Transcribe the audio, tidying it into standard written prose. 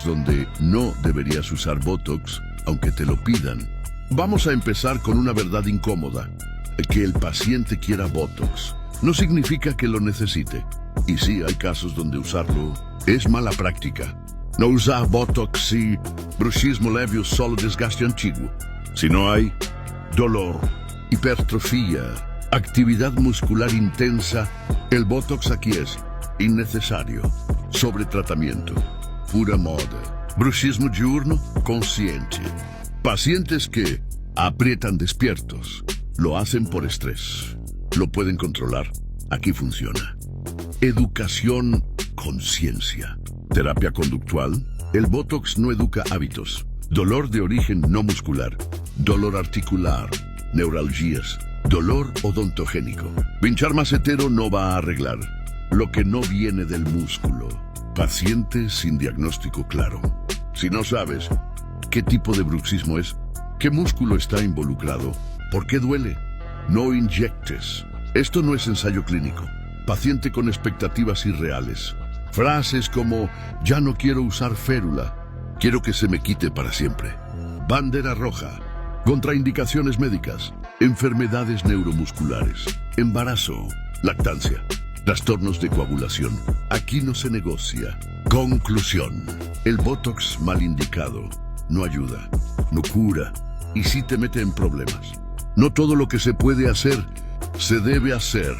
donde no deberías usar Botox, aunque te lo pidan. Vamos a empezar con una verdad incómoda. Que el paciente quiera Botox no significa que lo necesite. Y sí, hay casos donde usarlo es mala práctica. No usa Botox si bruxismo leve o solo desgaste antiguo. Si no hay dolor, hipertrofia, actividad muscular intensa, el Botox aquí es innecesario. Sobretratamiento, pura moda. Bruxismo diurno, consciente. Pacientes que aprietan despiertos, lo hacen por estrés. Lo pueden controlar. Aquí funciona. Educación, conciencia. Terapia conductual. El Botox no educa hábitos. Dolor de origen no muscular. Dolor articular. Neuralgias. Dolor odontogénico. Pinchar macetero no va a arreglar lo que no viene del músculo. Paciente sin diagnóstico claro. Si no sabes qué tipo de bruxismo es, qué músculo está involucrado, por qué duele, no inyectes. Esto no es ensayo clínico. Paciente con expectativas irreales. Frases como, ya no quiero usar férula, quiero que se me quite para siempre. Bandera roja. Contraindicaciones médicas. Enfermedades neuromusculares. Embarazo. Lactancia. Trastornos de coagulación. Aquí no se negocia. Conclusión. El Botox mal indicado no ayuda, no cura y sí te mete en problemas. No todo lo que se puede hacer, se debe hacer.